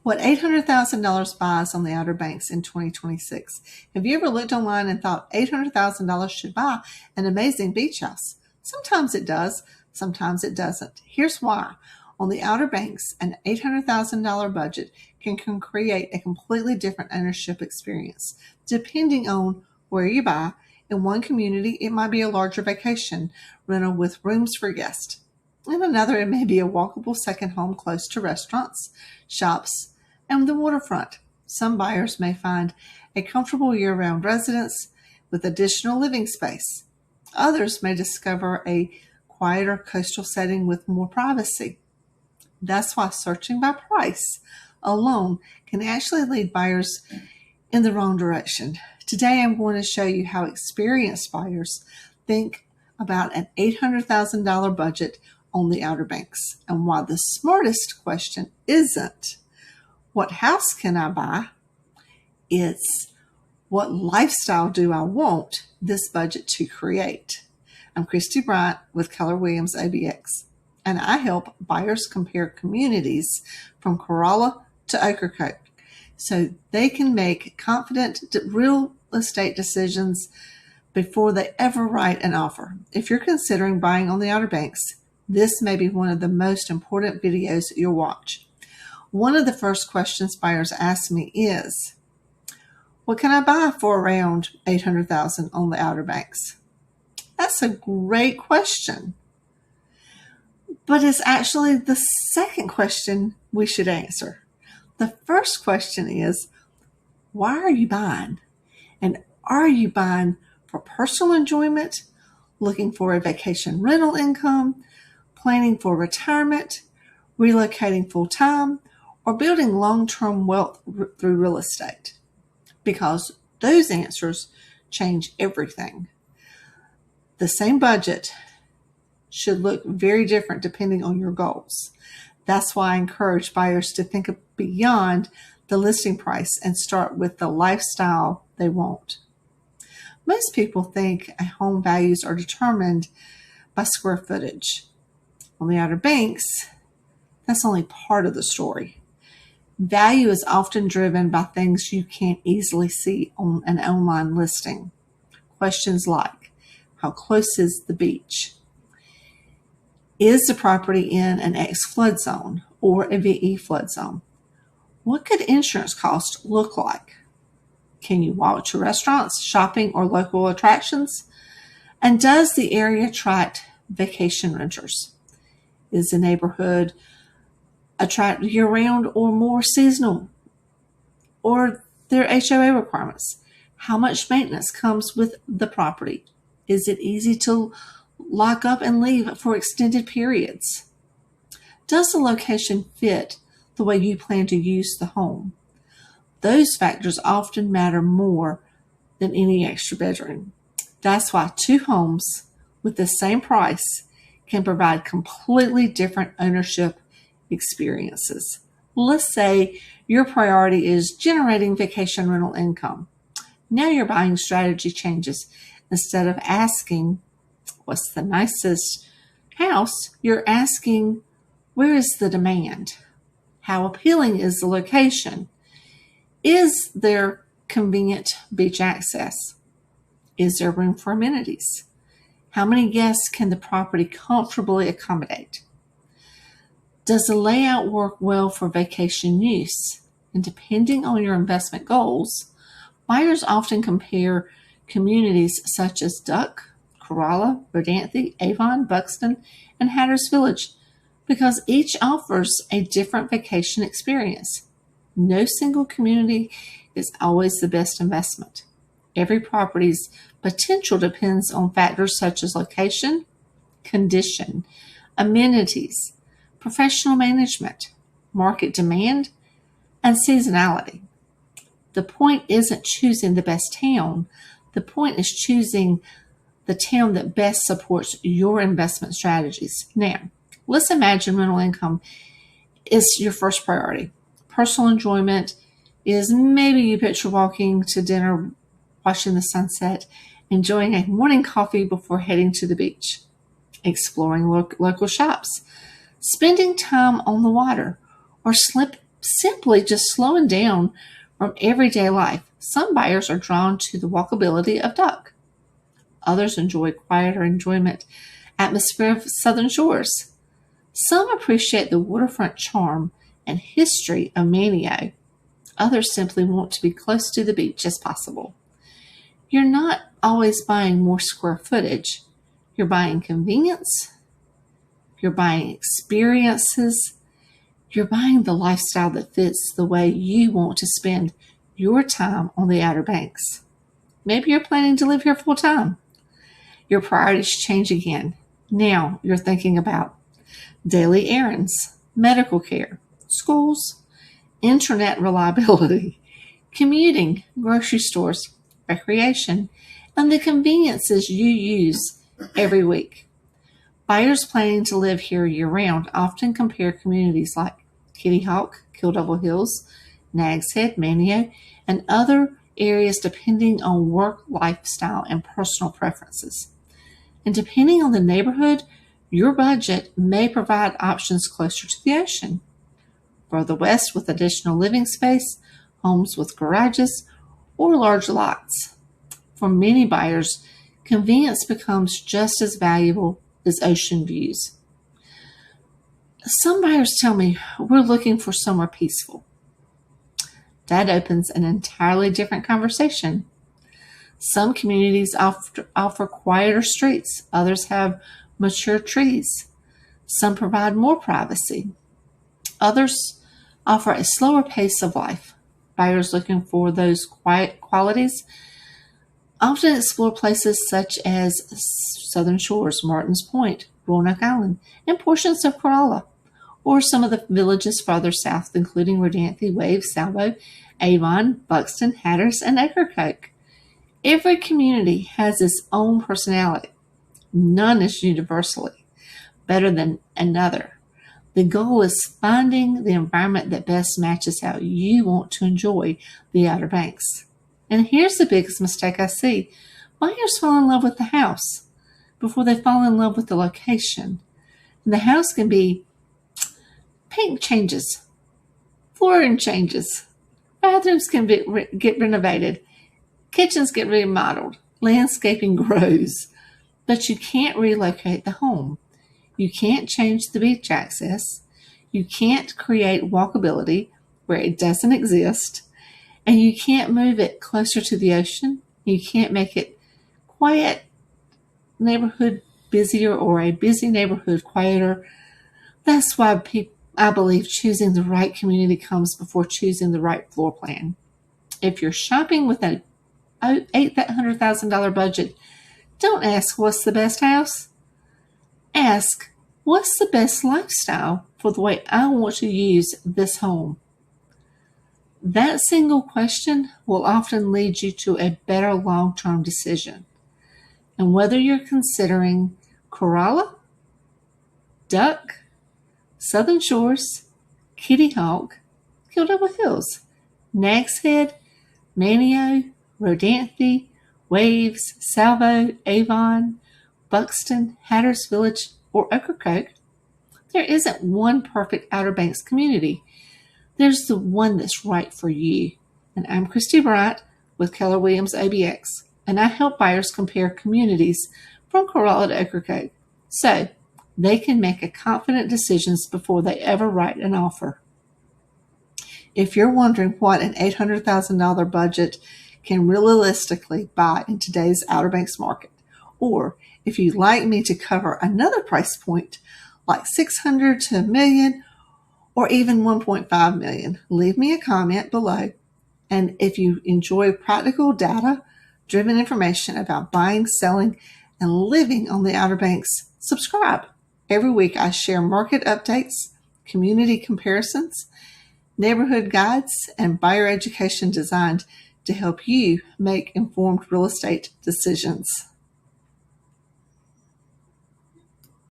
What $800,000 buys on the Outer Banks in 2026? Have you ever looked online and thought $800,000 should buy an amazing beach house? Sometimes it does, sometimes it doesn't. Here's why. On the Outer Banks, an $800,000 budget can create a completely different ownership experience. Depending on where you buy, in one community, it might be a larger vacation rental with rooms for guests. In another, it may be a walkable second home close to restaurants, shops, and the waterfront. Some buyers may find a comfortable year-round residence with additional living space. Others may discover a quieter coastal setting with more privacy. That's why searching by price alone can actually lead buyers in the wrong direction. Today, I'm going to show you how experienced buyers think about an $800,000 budget on the Outer Banks, and why the smartest question isn't, what house can I buy? It's, what lifestyle do I want this budget to create? I'm Christy Bryant with Keller Williams ABX, and I help buyers compare communities from Corolla to Ocracoke so they can make confident real estate decisions before they ever write an offer. If you're considering buying on the Outer Banks, this may be one of the most important videos you'll watch. One of the first questions buyers ask me is, what can I buy for around $800,000 on the Outer Banks? That's a great question. But it's actually the second question we should answer. The first question is, why are you buying? And are you buying for personal enjoyment, looking for a vacation rental income, planning for retirement, relocating full-time, or building long-term wealth through real estate? Because those answers change everything. The same budget should look very different depending on your goals. That's why I encourage buyers to think beyond the listing price and start with the lifestyle they want. Most people think a home values are determined by square footage. On the Outer Banks, that's only part of the story. Value is often driven by things you can't easily see on an online listing. Questions like, how close is the beach? Is the property in an X flood zone or a VE flood zone? What could insurance costs look like? Can you walk to restaurants, shopping, or local attractions? And does the area attract vacation renters? Is the neighborhood attract year-round or more seasonal? Or their HOA requirements? How much maintenance comes with the property? Is it easy to lock up and leave for extended periods? Does the location fit the way you plan to use the home? Those factors often matter more than any extra bedroom. That's why two homes with the same price can provide completely different ownership experiences. Let's say your priority is generating vacation rental income. Now your buying strategy changes. Instead of asking, what's the nicest house, you're asking, where is the demand? How appealing is the location? Is there convenient beach access? Is there room for amenities? How many guests can the property comfortably accommodate? Does the layout work well for vacation use? And depending on your investment goals, buyers often compare communities such as Duck, Corolla, Rodanthe, Avon, Buxton, and Hatteras Village because each offers a different vacation experience. No single community is always the best investment. Every property's potential depends on factors such as location, condition, amenities, professional management, market demand, and seasonality. The point isn't choosing the best town. The point is choosing the town that best supports your investment strategies. Now, let's imagine rental income is your first priority. Personal enjoyment is maybe you picture walking to dinner, watching the sunset, enjoying a morning coffee before heading to the beach, exploring local shops, spending time on the water, or simply just slowing down from everyday life. Some buyers are drawn to the walkability of Duck. Others enjoy quieter enjoyment atmosphere of southern shores. Some appreciate the waterfront charm and history of Manteo. Others simply want to be close to the beach as possible. You're not always buying more square footage. You're buying convenience. You're buying experiences. You're buying the lifestyle that fits the way you want to spend your time on the Outer Banks. Maybe you're planning to live here full time. Your priorities change again. Now you're thinking about daily errands, medical care, schools, internet reliability, commuting, grocery stores, recreation, and the conveniences you use every week. Buyers planning to live here year-round often compare communities like Kitty Hawk, Kill Devil Hills, Nags Head, Manteo, and other areas depending on work, lifestyle, and personal preferences. And depending on the neighborhood, your budget may provide options closer to the ocean. Further west with additional living space, homes with garages, or large lots. For many buyers, convenience becomes just as valuable as ocean views. Some buyers tell me we're looking for somewhere peaceful. That opens an entirely different conversation. Some communities offer quieter streets. Others have mature trees. Some provide more privacy. Others offer a slower pace of life. Buyers looking for those quiet qualities often explore places such as Southern Shores, Martins Point, Roanoke Island, and portions of Corolla, or some of the villages farther south, including Rodanthe, Waves, Salvo, Avon, Buxton, Hatteras, and Ocracoke. Every community has its own personality. None is universally better than another. The goal is finding the environment that best matches how you want to enjoy the Outer Banks. And here's the biggest mistake I see. Buyers fall in love with the house before they fall in love with the location. And the house can be paint changes, flooring changes, bathrooms can get renovated, kitchens get remodeled, landscaping grows, but you can't relocate the home. You can't change the beach access. You can't create walkability where it doesn't exist. And you can't move it closer to the ocean. You can't make it quiet neighborhood busier or a busy neighborhood quieter. That's why I believe choosing the right community comes before choosing the right floor plan. If you're shopping with an $800,000 budget, don't ask what's the best house. Ask what's the best lifestyle for the way I want to use this home. That single question will often lead you to a better long-term decision. And whether you're considering Corolla, Duck, Southern Shores, Kitty Hawk, Kill Devil Hills, Nags Head, Manteo, Rodanthe, Waves, Salvo, Avon, Buxton, Hatteras Village, or Ocracoke, there isn't one perfect Outer Banks community. There's the one that's right for you. And I'm Christy Bright with Keller Williams ABX, and I help buyers compare communities from Corolla to Ocracoke so they can make a confident decisions before they ever write an offer. If you're wondering what an $800,000 budget can realistically buy in today's Outer Banks market, or if you'd like me to cover another price point like $600,000 to $1 million or even $1.5 million, leave me a comment below. And if you enjoy practical data-driven information about buying, selling, and living on the Outer Banks, subscribe. Every week I share market updates, community comparisons, neighborhood guides, and buyer education designed to help you make informed real estate decisions.